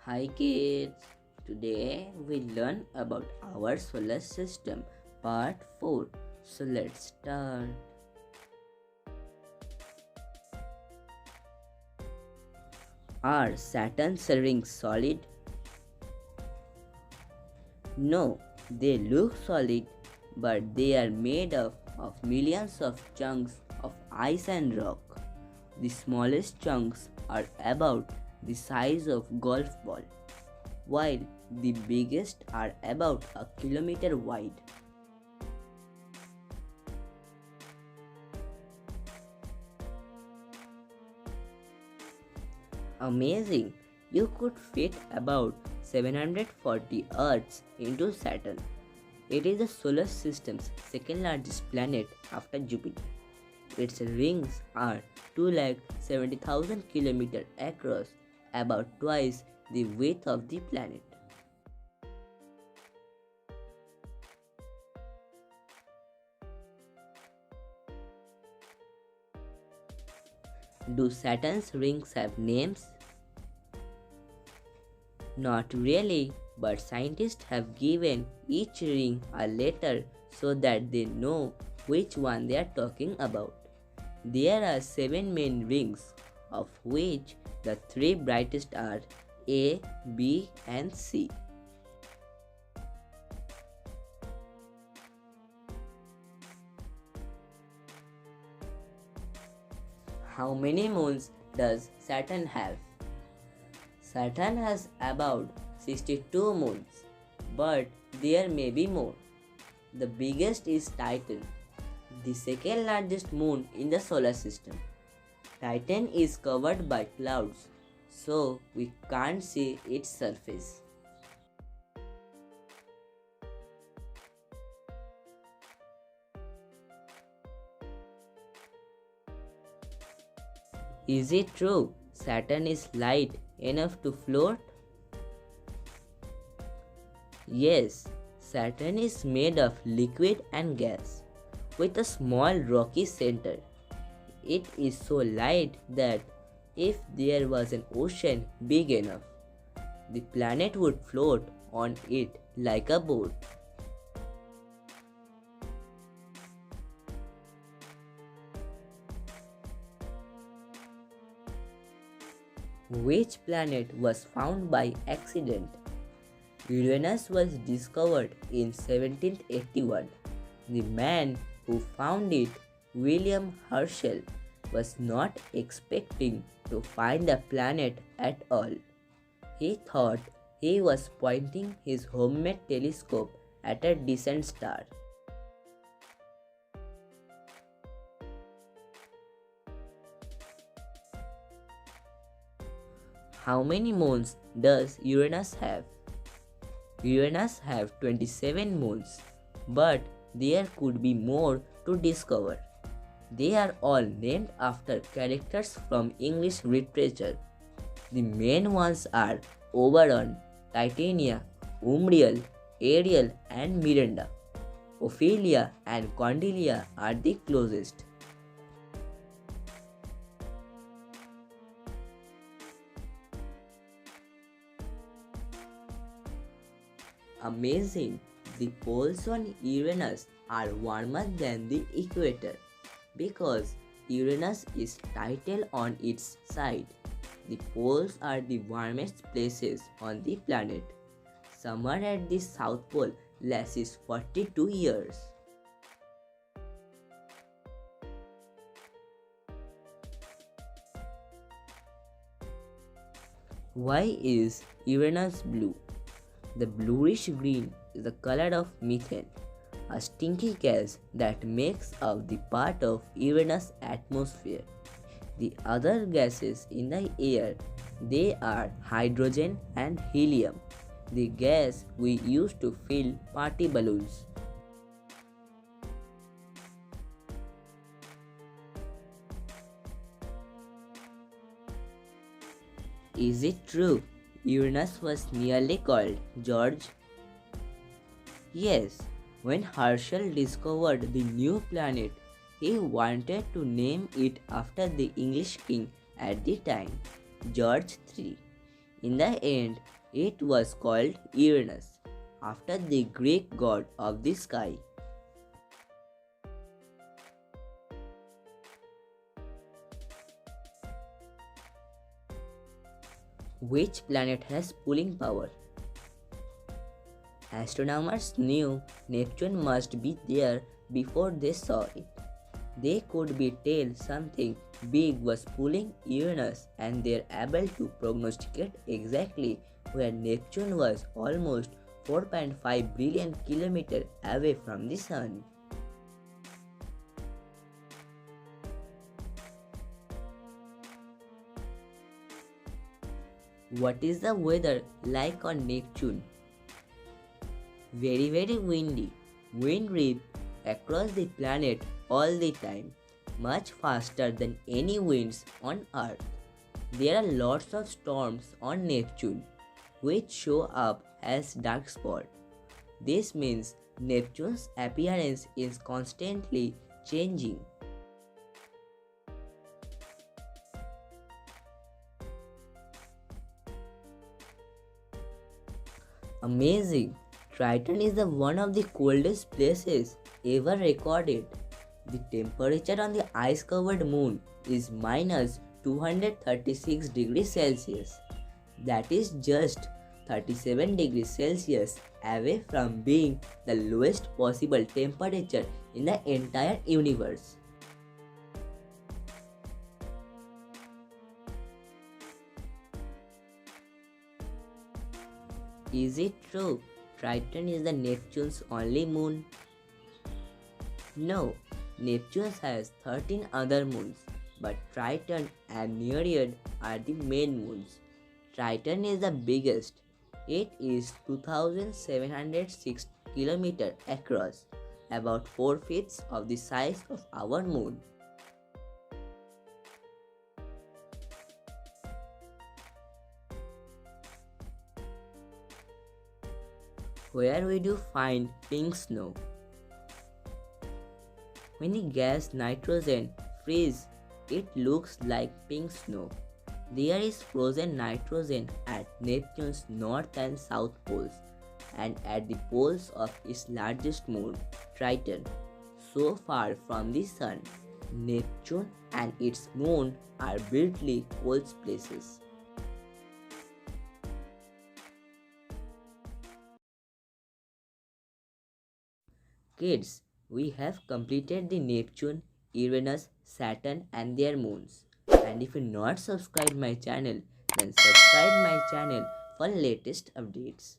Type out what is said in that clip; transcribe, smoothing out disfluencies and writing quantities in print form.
Hi kids! Today we learn about our solar system part 4. So let's start. Are Saturn's rings solid? No, they look solid, but they are made up of millions of chunks of ice and rock. The smallest chunks are about the size of golf ball, while the biggest are about a kilometer wide. Amazing! You could fit about 740 Earths into Saturn. It is the solar system's second largest planet after Jupiter. Its rings are 270,000 km across, about twice the width of the planet. Do Saturn's rings have names? Not really, but scientists have given each ring a letter so that they know which one they are talking about. There are 7 main rings, of which the 3 brightest are A, B, and C. How many moons does Saturn have? Saturn has about 62 moons, but there may be more. The biggest is Titan, the second largest moon in the solar system. Titan is covered by clouds, so we can't see its surface. Is it true Saturn is light enough to float? Yes, Saturn is made of liquid and gas, with a small rocky center. It is so light that if there was an ocean big enough, the planet would float on it like a boat. Which planet was found by accident? Uranus was discovered in 1781. The man who found it, William Herschel, was not expecting to find the planet at all. He thought he was pointing his homemade telescope at a distant star. How many moons does Uranus have? Uranus have 27 moons, but there could be more to discover. They are all named after characters from English literature. The main ones are Oberon, Titania, Umbrial, Ariel, and Miranda. Ophelia and Cordelia are the closest. Amazing! The poles on Uranus are warmer than the equator because Uranus is tidal on its side. The poles are the warmest places on the planet. Summer at the South Pole lasts 42 years. Why is Uranus blue? The bluish green is the color of methane, a stinky gas that makes up the part of Uranus' atmosphere. The other gases in the air, they are hydrogen and helium, the gas we use to fill party balloons. Is it true Uranus was nearly called George? Yes, when Herschel discovered the new planet, he wanted to name it after the English king at the time, George III. In the end, It was called Uranus, after the Greek god of the sky. Which planet has pulling power? Astronomers knew Neptune must be there before they saw it. They could be tell something big was pulling Uranus, and they're able to prognosticate exactly where Neptune was, almost 4.5 billion kilometers away from the Sun. What is the weather like on Neptune? Very windy. Wind rips across the planet all the time, much faster than any winds on Earth. There are lots of storms on Neptune, which show up as dark spots. This means Neptune's appearance is constantly changing. Amazing! Triton is the one of the coldest places ever recorded. The temperature on the ice-covered moon is minus 236 degrees Celsius. That is just 37 degrees Celsius away from being the lowest possible temperature in the entire universe. Is it true Triton is the Neptune's only moon? No, Neptune has 13 other moons, but Triton and Nereid are the main moons. Triton is the biggest. It is 2706 km across, about 4/5 of the size of our moon. Where would you find pink snow? When the gas nitrogen freezes, it looks like pink snow. There is frozen nitrogen at Neptune's north and south poles, and at the poles of its largest moon, Triton. So far from the Sun, Neptune and its moon are brutally cold places. Kids, we have completed the Neptune, Uranus, Saturn and their moons. And if you not subscribed my channel, then subscribe my channel for latest updates.